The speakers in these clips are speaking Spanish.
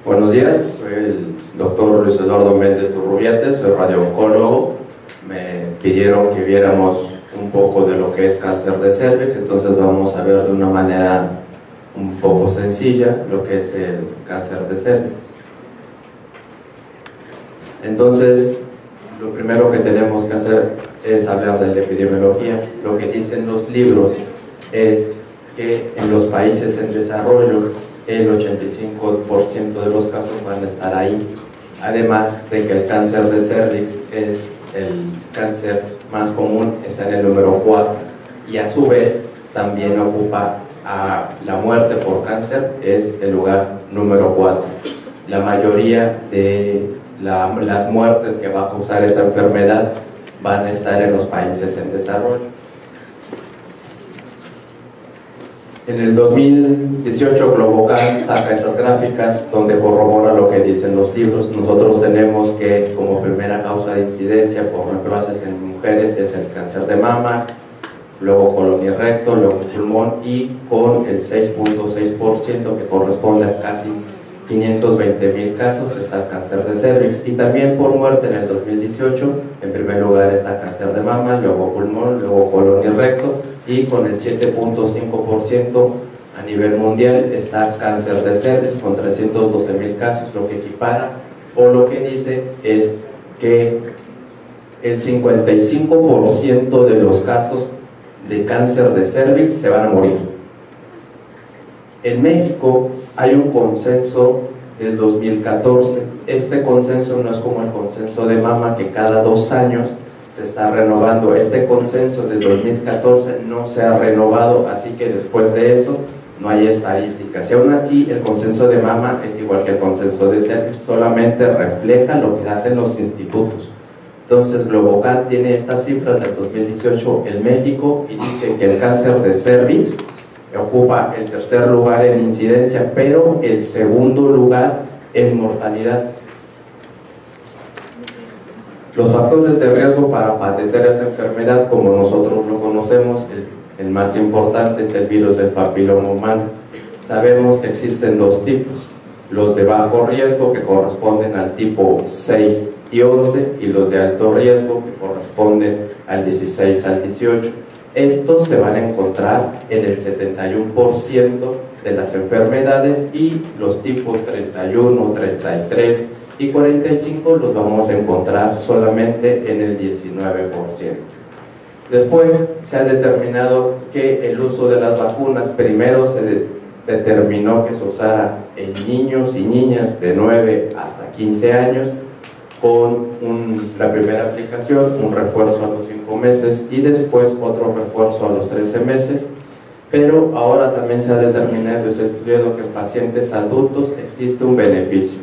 Buenos días, soy el doctor Luis Eduardo Méndez Turrubiates, soy radiooncólogo. Me pidieron que viéramos un poco de lo que es cáncer de cervix, entonces vamos a ver de una manera un poco sencilla lo que es el cáncer de cervix. Entonces, lo primero que tenemos que hacer es hablar de la epidemiología. Lo que dicen los libros es que en los países en desarrollo el 85% de los casos van a estar ahí. Además de que el cáncer de cervix es el cáncer más común, está en el número 4 y a su vez también ocupa a la muerte por cáncer, es el lugar número 4. La mayoría de las muertes que va a causar esa enfermedad van a estar en los países en desarrollo. En el 2018 Globocan saca estas gráficas donde corrobora lo que dicen los libros. Nosotros tenemos que como primera causa de incidencia por neoplasias en mujeres es el cáncer de mama, luego colon y recto, luego pulmón, y con el 6.6% que corresponde a casi 520,000 casos está el cáncer de cervix. Y también por muerte en el 2018 en primer lugar está cáncer de mama, luego pulmón, luego colon y recto, y con el 7.5% a nivel mundial está cáncer de cervix con 312,000 casos, lo que equipara o lo que dice es que el 55% de los casos de cáncer de cervix se van a morir. En México hay un consenso del 2014. Este consenso no es como el consenso de mama que cada 2 años se está renovando. Este consenso del 2014 no se ha renovado, así que después de eso no hay estadísticas. Y aún así el consenso de mama es igual que el consenso de cervix, solamente refleja lo que hacen los institutos. Entonces Globocan tiene estas cifras del 2018 en México y dice que el cáncer de cervix ocupa el tercer lugar en incidencia, pero el segundo lugar en mortalidad. Los factores de riesgo para padecer esta enfermedad, como nosotros lo conocemos, el más importante es el virus del papiloma humano. Sabemos que existen 2 tipos, los de bajo riesgo que corresponden al tipo 6 y 11 y los de alto riesgo que corresponden al 16 al 18. Estos se van a encontrar en el 71% de las enfermedades y los tipos 31, 33 y 45 los vamos a encontrar solamente en el 19%. Después se ha determinado que el uso de las vacunas, primero se determinó que se usara en niños y niñas de 9 hasta 15 años con la primera aplicación, un refuerzo a los 5 meses y después otro refuerzo a los 13 meses, pero ahora también se ha determinado y se ha estudiado que en pacientes adultos existe un beneficio.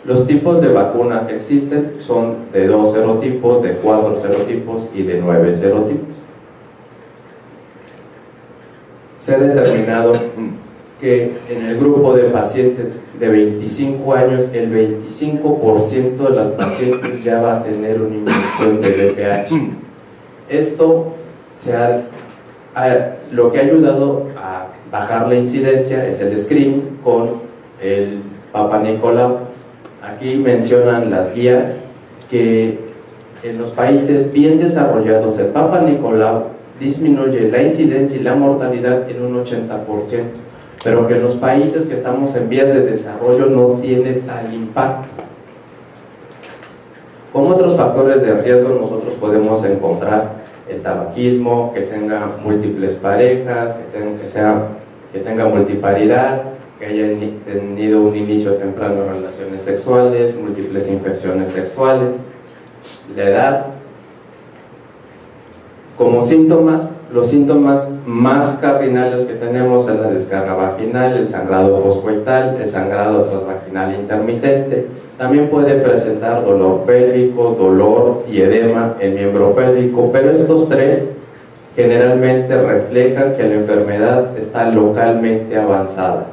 Los tipos de vacunas que existen son de 2 serotipos, de 4 serotipos y de 9 serotipos. Se ha determinado que en el grupo de pacientes de 25 años, el 25% de las pacientes ya va a tener una inyección de VPH. Esto lo que ha ayudado a bajar la incidencia es el screening con el Papa Nicolau. Aquí mencionan las guías que en los países bien desarrollados el Papa Nicolau disminuye la incidencia y la mortalidad en un 80%, pero que en los países que estamos en vías de desarrollo no tiene tal impacto. Como otros factores de riesgo nosotros podemos encontrar el tabaquismo, que tenga múltiples parejas, que tenga multiparidad, que haya tenido un inicio temprano de relaciones sexuales, múltiples infecciones sexuales, la edad. Como síntomas, los síntomas más cardinales que tenemos es la descarga vaginal, el sangrado postcoital, el sangrado transvaginal intermitente. También puede presentar dolor pélvico, dolor y edema en miembro pélvico, pero estos 3 generalmente reflejan que la enfermedad está localmente avanzada.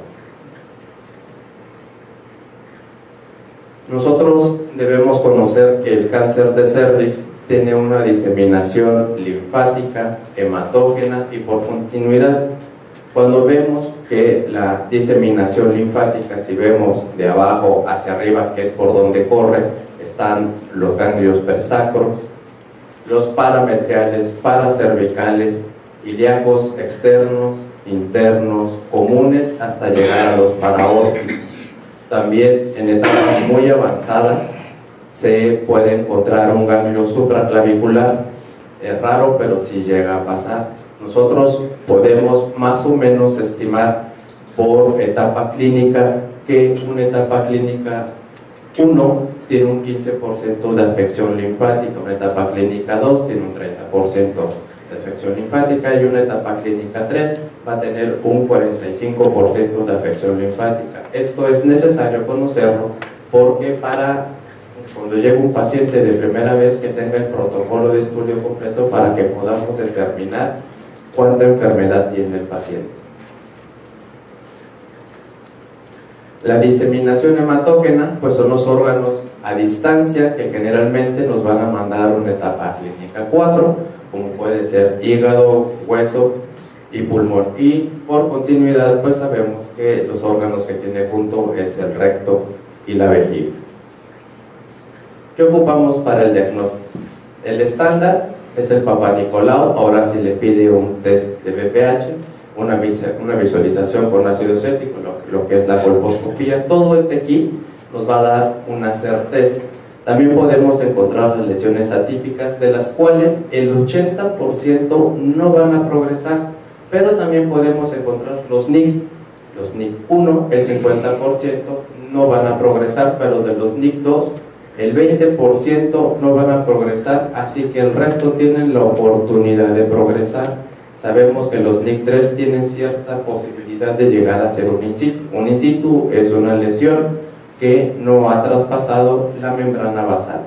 Nosotros debemos conocer que el cáncer de cervix tiene una diseminación linfática, hematógena y por continuidad. Cuando vemos que la diseminación linfática, si vemos de abajo hacia arriba, que es por donde corre, están los ganglios persacros, los parametriales, paracervicales, ilíacos externos, internos, comunes, hasta llegar a los paraórticos. También en etapas muy avanzadas se puede encontrar un ganglio supraclavicular. Es raro, pero sí llega a pasar. Nosotros podemos más o menos estimar por etapa clínica que una etapa clínica 1 tiene un 15% de afección linfática, una etapa clínica 2 tiene un 30% de afección linfática y una etapa clínica 3 va a tener un 45% de afección linfática. Esto es necesario conocerlo porque para cuando llega un paciente de primera vez que tenga el protocolo de estudio completo para que podamos determinar cuánta enfermedad tiene el paciente. La diseminación hematógena pues son los órganos a distancia que generalmente nos van a mandar una etapa clínica 4, como puede ser hígado, hueso y pulmón, y por continuidad pues sabemos que los órganos que tiene junto es el recto y la vejiga. ¿Qué ocupamos para el diagnóstico? El estándar es el Papanicolau. Ahora se le pide un test de BPH, una visualización con ácido cético, lo que es la colposcopía. Todo este kit nos va a dar una certeza. También podemos encontrar las lesiones atípicas, de las cuales el 80% no van a progresar, pero también podemos encontrar los NIC. Los NIC 1, el 50% no van a progresar, pero de los NIC 2, el 20% no van a progresar, así que el resto tienen la oportunidad de progresar. Sabemos que los NIC 3 tienen cierta posibilidad de llegar a ser un in situ. Un in situ es una lesión que no ha traspasado la membrana basal.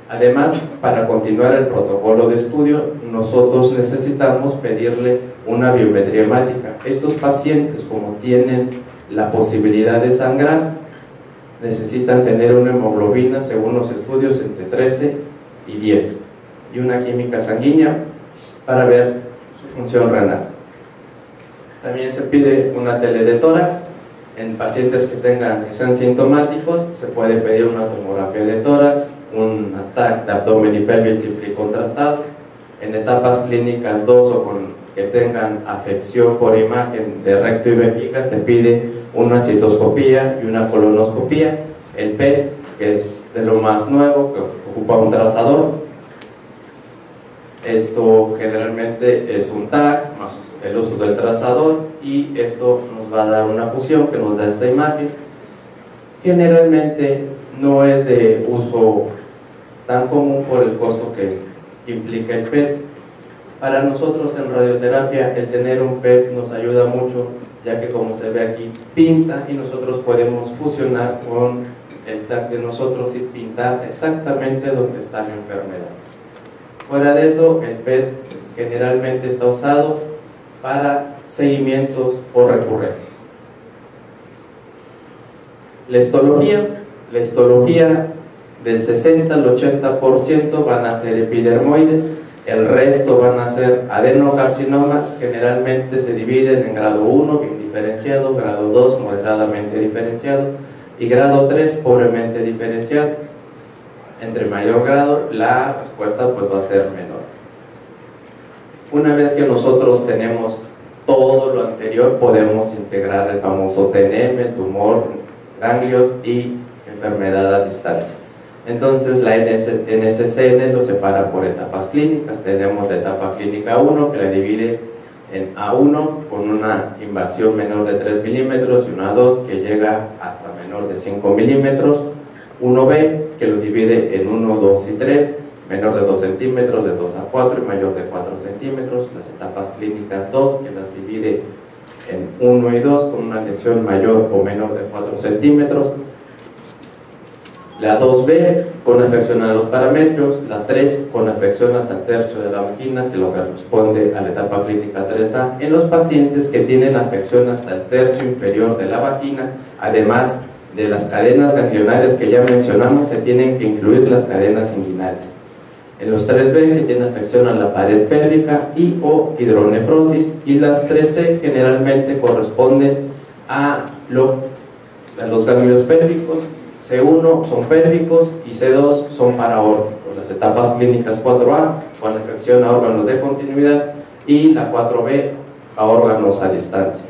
Además, para continuar el protocolo de estudio, nosotros necesitamos pedirle una biometría hemática. Estos pacientes, como tienen la posibilidad de sangrar, necesitan tener una hemoglobina, según los estudios, entre 13 y 10, y una química sanguínea para ver su función renal. También se pide una tele de tórax. En pacientes que sean sintomáticos, se puede pedir una tomografía de tórax, un TAC de abdomen y pelvis simple y contrastado. En etapas clínicas 2 o con que tengan afección por imagen de recto y vejiga, se pide una citoscopía y una colonoscopía. El PET, que es de lo más nuevo, que ocupa un trazador. Esto generalmente es un TAC más el uso del trazador, y esto nos va a dar una fusión que nos da esta imagen. Generalmente no es de uso tan común por el costo que implica el PET. Para nosotros en radioterapia el tener un PET nos ayuda mucho, ya que como se ve aquí pinta y nosotros podemos fusionar con el TAC de nosotros y pintar exactamente donde está la enfermedad. Fuera de eso, el PET generalmente está usado para seguimientos o recurrencias. La histología del 60 al 80% van a ser epidermoides, el resto van a ser adenocarcinomas. Generalmente se dividen en grado 1 bien diferenciado, grado 2 moderadamente diferenciado y grado 3 pobremente diferenciado. Entre mayor grado la respuesta pues va a ser menor. Una vez que nosotros tenemos todo lo anterior, podemos integrar el famoso TNM, tumor, ganglios y enfermedad a distancia. Entonces la NSCN lo separa por etapas clínicas. Tenemos la etapa clínica 1, que la divide en A1 con una invasión menor de 3 milímetros y una A2 que llega hasta menor de 5 milímetros, 1B que lo divide en 1, 2 y 3, menor de 2 centímetros, de 2 a 4 y mayor de 4 centímetros. Las etapas clínicas 2 que las divide en 1 y 2 con una lesión mayor o menor de 4 centímetros. La 2B con afección a los parametrios, la 3 con afección hasta el tercio de la vagina, que lo corresponde a la etapa clínica 3A, en los pacientes que tienen afección hasta el tercio inferior de la vagina. Además de las cadenas ganglionares que ya mencionamos, se tienen que incluir las cadenas inguinales. En los 3B que tienen afección a la pared pélvica y o hidronefrosis, y las 3C generalmente corresponden a los ganglios pélvicos. C1 son pélvicos y C2 son paraórticos. Las etapas clínicas 4A con afección a órganos de continuidad y la 4B a órganos a distancia.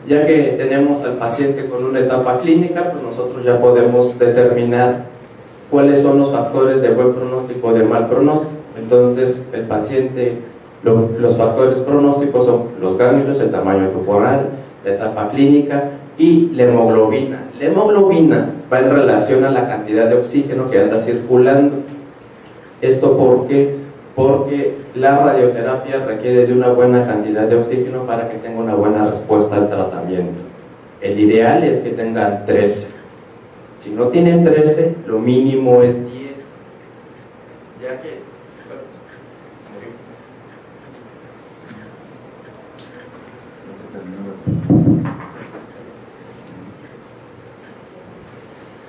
Ya que tenemos al paciente con una etapa clínica, pues nosotros ya podemos determinar cuáles son los factores de buen pronóstico o de mal pronóstico. Entonces, el paciente, los factores pronósticos son los ganglios, el tamaño tumoral, la etapa clínica y la hemoglobina. La hemoglobina va en relación a la cantidad de oxígeno que anda circulando. ¿Esto por qué? Porque la radioterapia requiere de una buena cantidad de oxígeno para que tenga una buena respuesta al tratamiento. El ideal es que tengan 13. Si no tienen 13, lo mínimo es 10.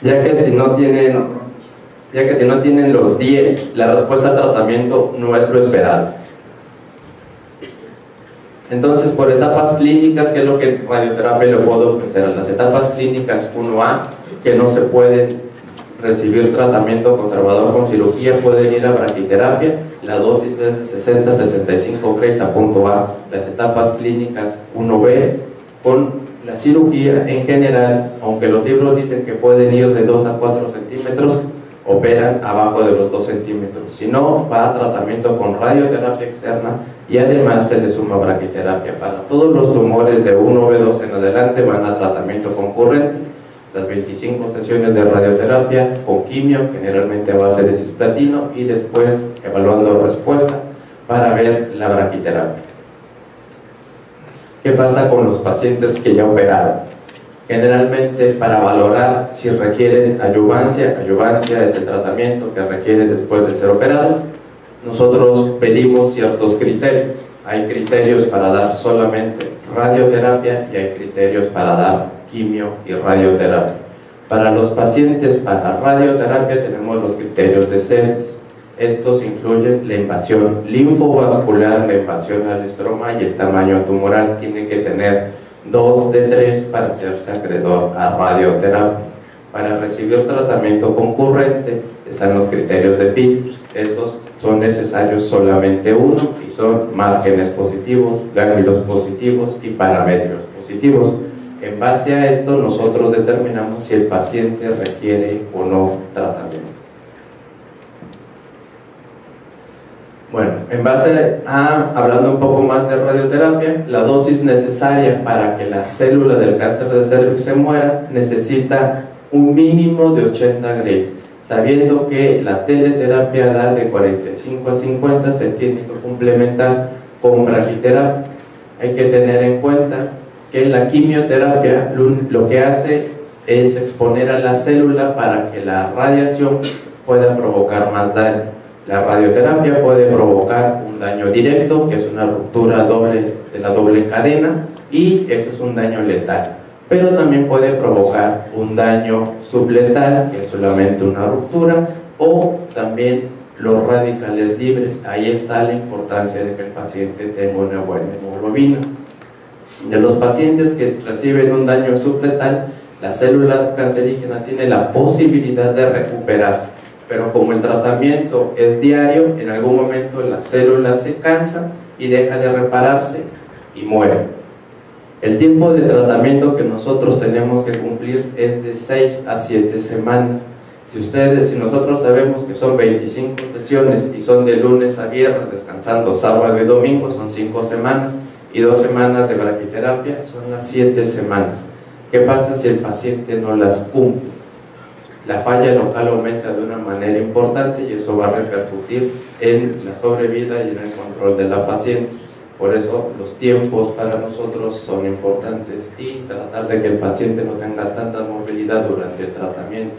Ya que si no tienen los 10, la respuesta al tratamiento no es lo esperado. Entonces, por etapas clínicas, ¿qué es lo que radioterapia le puedo ofrecer? A las etapas clínicas 1A, que no se pueden recibir tratamiento conservador con cirugía, pueden ir a braquiterapia. La dosis es de 60 a 65 Gray a punto A. Las etapas clínicas 1B, con la cirugía en general, aunque los libros dicen que pueden ir de 2 a 4 centímetros, operan abajo de los 2 centímetros. Si no, va a tratamiento con radioterapia externa y además se le suma braquiterapia. Para todos los tumores de 1B2 en adelante van a tratamiento concurrente. Las 25 sesiones de radioterapia con quimio, generalmente a base de cisplatino, y después evaluando respuesta para ver la braquiterapia. ¿Qué pasa con los pacientes que ya operaron? Generalmente, para valorar si requieren adyuvancia es el tratamiento que requiere después de ser operado, nosotros pedimos ciertos criterios. Hay criterios para dar solamente radioterapia y hay criterios para dar quimio y radioterapia. Para los pacientes para radioterapia tenemos los criterios de CELTIS. Estos incluyen la invasión linfovascular, la invasión al estroma y el tamaño tumoral. Tiene que tener 2 de 3 para hacerse acreedor a radioterapia. Para recibir tratamiento concurrente están los criterios de Peters. Estos son necesarios solamente uno y son márgenes positivos, ganglios positivos y paramétricos positivos. En base a esto nosotros determinamos si el paciente requiere o no tratamiento. Bueno, en base a, hablando un poco más de radioterapia, la dosis necesaria para que la célula del cáncer de cervix se muera necesita un mínimo de 80 Gray, sabiendo que la teleterapia da de 45 a 50, se tiene que complementar con braquiterapia. Hay que tener en cuenta que la quimioterapia lo que hace es exponer a la célula para que la radiación pueda provocar más daño. La radioterapia puede provocar un daño directo, que es una ruptura de la doble cadena, y esto es un daño letal. Pero también puede provocar un daño subletal, que es solamente una ruptura, o también los radicales libres. Ahí está la importancia de que el paciente tenga una buena hemoglobina. De los pacientes que reciben un daño subletal, la célula cancerígena tiene la posibilidad de recuperarse, pero como el tratamiento es diario, en algún momento la célula se cansa y deja de repararse y muere. El tiempo de tratamiento que nosotros tenemos que cumplir es de 6 a 7 semanas. Si nosotros sabemos que son 25 sesiones y son de lunes a viernes, descansando sábado y domingo, son 5 semanas, y 2 semanas de braquiterapia, son las 7 semanas. ¿Qué pasa si el paciente no las cumple? La falla local aumenta de una manera importante y eso va a repercutir en la sobrevida y en el control de la paciente. Por eso los tiempos para nosotros son importantes y tratar de que el paciente no tenga tanta movilidad durante el tratamiento.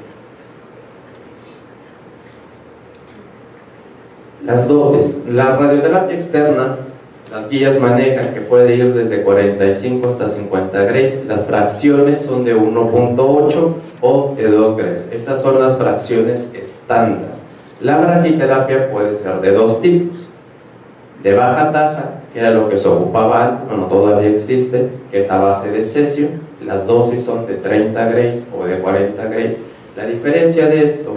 Las dosis. La radioterapia externa, las guías manejan que puede ir desde 45 hasta 50 Gray. Las fracciones son de 1.8 o de 2 Gray. Estas son las fracciones estándar. La braquiterapia puede ser de dos tipos: de baja tasa, que era lo que se ocupaba antes, bueno, todavía existe, que es a base de cesio. Las dosis son de 30 Grays o de 40 Grays. La diferencia de esto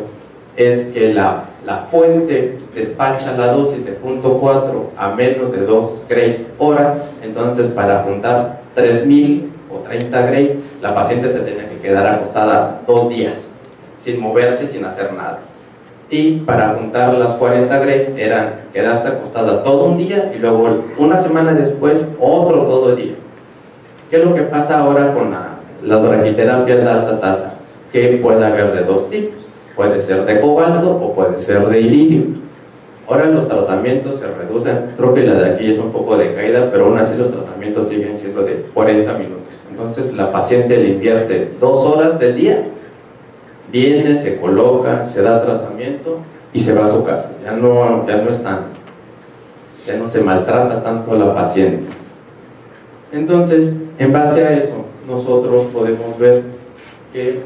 es que la fuente despacha la dosis de 0.4 a menos de 2 Grays hora. Entonces, para juntar 3000 o 30 Grays, la paciente se tenía que quedar acostada 2 días, sin moverse, sin hacer nada. Y para juntar las 40 Grays eran quedarse acostada todo un día y luego una semana después otro todo el día. ¿Qué es lo que pasa ahora con las braquiterapias de alta tasa? Que puede haber de dos tipos: puede ser de cobalto o puede ser de iridio. Ahora los tratamientos se reducen, creo que la de aquí es un poco de caída, pero aún así los tratamientos siguen siendo de 40 minutos. Entonces la paciente le invierte 2 horas del día, viene, se coloca, se da tratamiento y se va a su casa. Ya no se maltrata tanto a la paciente. Entonces, en base a eso, nosotros podemos ver que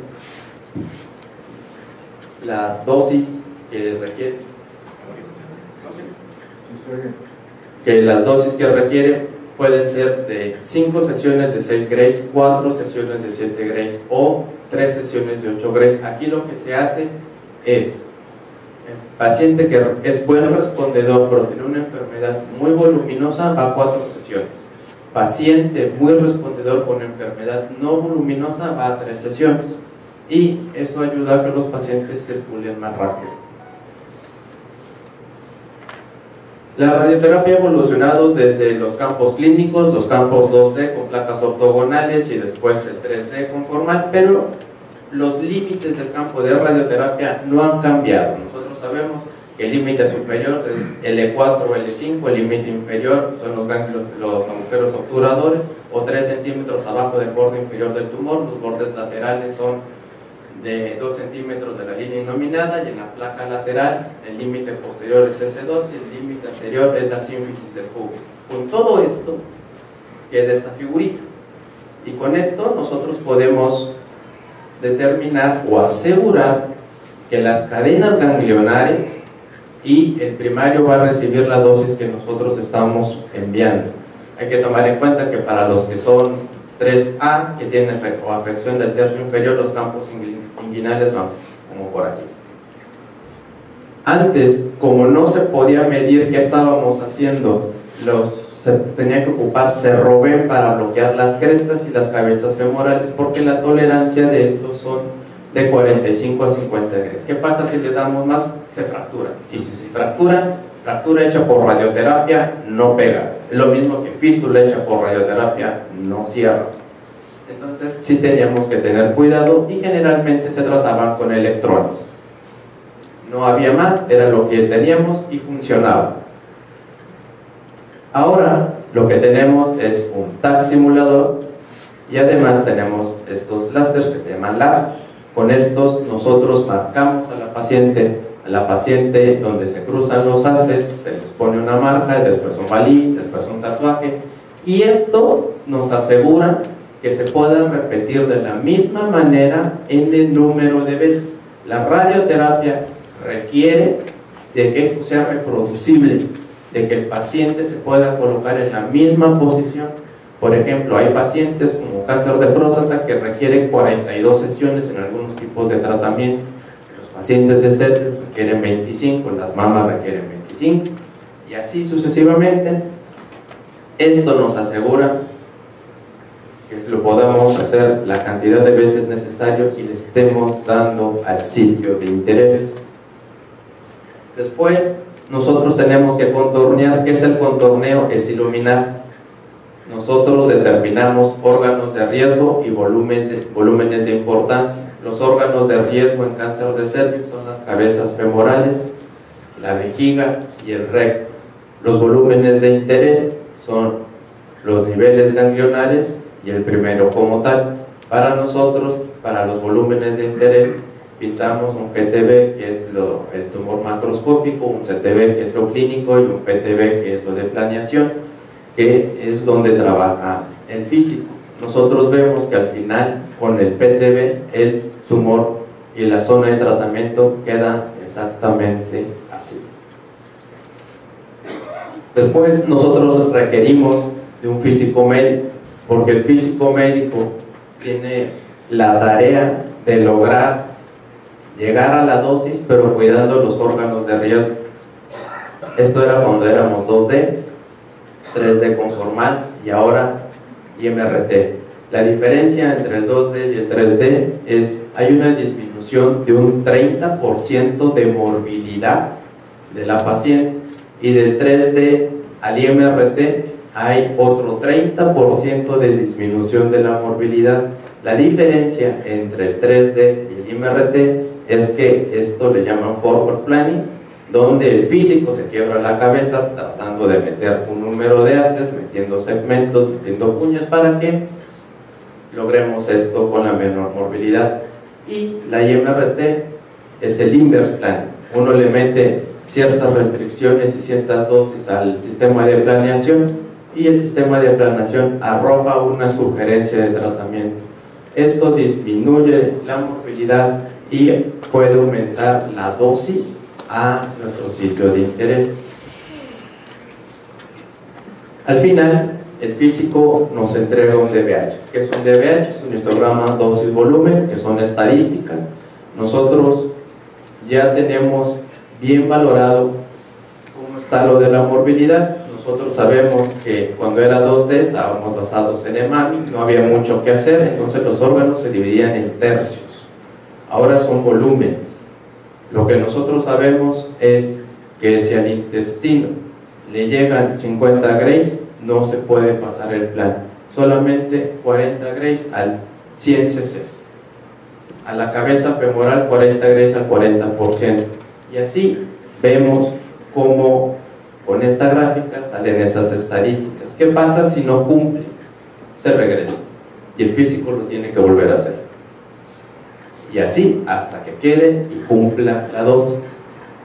las dosis que requiere pueden ser de 5 sesiones de 6 Grays, 4 sesiones de 7 Grays o 3 sesiones de 8 Grays. Aquí lo que se hace es, el paciente que es buen respondedor pero tiene una enfermedad muy voluminosa, va a 4 sesiones. Paciente muy respondedor con enfermedad no voluminosa, va a 3 sesiones. Y eso ayuda a que los pacientes circulen más rápido. La radioterapia ha evolucionado desde los campos clínicos, los campos 2D con placas ortogonales y después el 3D conformal, pero los límites del campo de radioterapia no han cambiado. Nosotros sabemos que el límite superior es L4 o L5, el límite inferior son los ganglios, los agujeros obturadores, o 3 centímetros abajo del borde inferior del tumor. Los bordes laterales son de 2 centímetros de la línea innominada, y en la placa lateral el límite posterior es S2 y el límite anterior es la sínfisis del pubis. Con todo esto queda esta figurita, y con esto nosotros podemos determinar o asegurar que las cadenas ganglionares y el primario va a recibir la dosis que nosotros estamos enviando. Hay que tomar en cuenta que para los que son 3A, que tienen afección del tercio inferior, los campos inguinales van como por aquí. Antes, como no se podía medir qué estábamos haciendo, se tenía que ocupar Serroven para bloquear las crestas y las cabezas femorales, porque la tolerancia de estos son de 45 a 50 Grays. ¿Qué pasa si le damos más? Se fractura. Y si se fractura, fractura hecha por radioterapia no pega. Es lo mismo que fístula hecha por radioterapia no cierra. Entonces sí teníamos que tener cuidado, y generalmente se trataban con electrones. No había más, era lo que teníamos y funcionaba. Ahora lo que tenemos es un TAC simulador, y además tenemos estos láseres que se llaman labs. Con estos nosotros marcamos a la paciente donde se cruzan los haces, se les pone una marca, después un balín, después un tatuaje, y esto nos asegura que se pueda repetir de la misma manera en el número de veces. La radioterapia requiere de que esto sea reproducible, de que el paciente se pueda colocar en la misma posición. Por ejemplo, hay pacientes como cáncer de próstata que requieren 42 sesiones en algunos tipos de tratamiento. Los pacientes de cervix requieren 25, las mamas requieren 25, y así sucesivamente. Esto nos asegura que lo podamos hacer la cantidad de veces necesario y le estemos dando al sitio de interés. Después, nosotros tenemos que contornear. ¿Qué es el contorneo? Es iluminar. Nosotros determinamos órganos de riesgo y volúmenes de importancia. Los órganos de riesgo en cáncer de cervix son las cabezas femorales, la vejiga y el recto. Los volúmenes de interés son los niveles ganglionares y el primero como tal. Para nosotros, para los volúmenes de interés, pintamos un PTB, que es el tumor macroscópico, un CTB, que es lo clínico, y un PTB, que es lo de planeación, que es donde trabaja el físico. Nosotros vemos que al final, con el PTB, el tumor y la zona de tratamiento queda exactamente así. Después nosotros requerimos de un físico médico, porque el físico médico tiene la tarea de lograr llegar a la dosis, pero cuidando los órganos de riesgo. Esto era cuando éramos 2D, 3D conformal y ahora IMRT. La diferencia entre el 2D y el 3D es, hay una disminución de un 30% de morbilidad de la paciente, y del 3D al IMRT hay otro 30% de disminución de la morbilidad. La diferencia entre el 3D y el IMRT es que esto le llaman forward planning, donde el físico se quiebra la cabeza tratando de meter un número de haces, metiendo segmentos, metiendo cuñas para que logremos esto con la menor morbilidad. Y la IMRT es el inverse planning. Uno le mete ciertas restricciones y ciertas dosis al sistema de planeación y el sistema de planeación arroja una sugerencia de tratamiento. Esto disminuye la morbilidad y puede aumentar la dosis a nuestro sitio de interés. Al final, el físico nos entrega un DBH. ¿Qué es un DBH? Es un histograma dosis-volumen, que son estadísticas. Nosotros ya tenemos bien valorado cómo está lo de la morbilidad. Nosotros sabemos que cuando era 2D estábamos basados en EMAMI, no había mucho que hacer, entonces los órganos se dividían en tercios. Ahora son volúmenes. Lo que nosotros sabemos es que si al intestino le llegan 50 Grays, no se puede pasar el plan, solamente 40 Grays al 100 cc. A la cabeza femoral 40 Grays al 40%. Y así vemos cómo con esta gráfica salen esas estadísticas. ¿Qué pasa si no cumple? Se regresa y el físico lo tiene que volver a hacer. Y así hasta que quede y cumpla la dosis.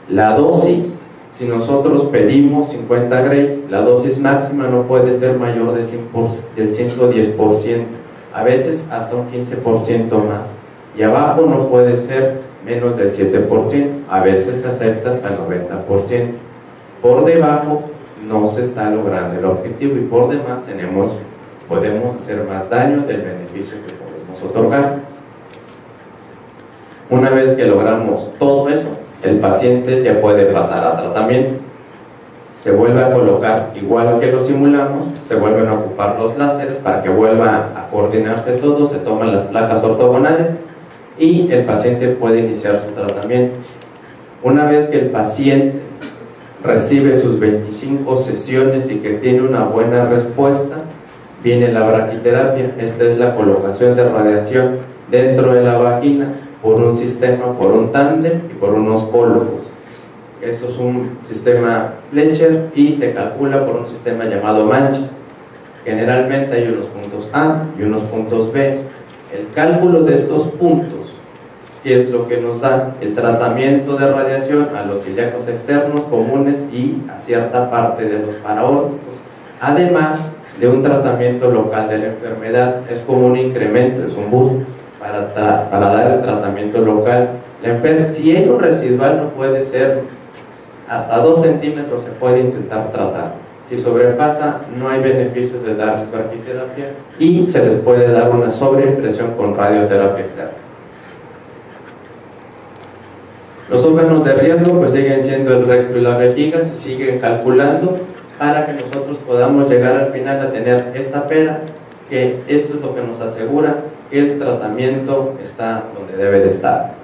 La dosis, si nosotros pedimos 50 Grays, la dosis máxima no puede ser mayor del 110%, a veces hasta un 15% más. Y abajo no puede ser menos del 7%, a veces se acepta hasta el 90%. Por debajo no se está logrando el objetivo y por demás podemos hacer más daño del beneficio que podemos otorgar. Una vez que logramos todo eso, el paciente ya puede pasar a tratamiento. Se vuelve a colocar igual que lo simulamos, se vuelven a ocupar los láseres para que vuelva a coordinarse todo, se toman las placas ortogonales y el paciente puede iniciar su tratamiento. Una vez que el paciente recibe sus 25 sesiones y que tiene una buena respuesta, viene la braquiterapia. Esta es la colocación de radiación dentro de la vagina por un sistema, por un tándem y por unos cólogos. Eso es un sistema Fletcher y se calcula por un sistema llamado Manchester. Generalmente hay unos puntos A y unos puntos B. El cálculo de estos puntos, que es lo que nos da el tratamiento de radiación a los ilíacos externos comunes y a cierta parte de los paraórticos, además de un tratamiento local de la enfermedad. Es como un incremento, es un boost para dar el tratamiento local. Si el residual no puede ser hasta 2 centímetros, se puede intentar tratar. Si sobrepasa, no hay beneficio de darles braquiterapia y se les puede dar una sobreimpresión con radioterapia externa. Los órganos de riesgo pues siguen siendo el recto y la vejiga, se siguen calculando para que nosotros podamos llegar al final a tener esta pera, que esto es lo que nos asegura que el tratamiento está donde debe de estar.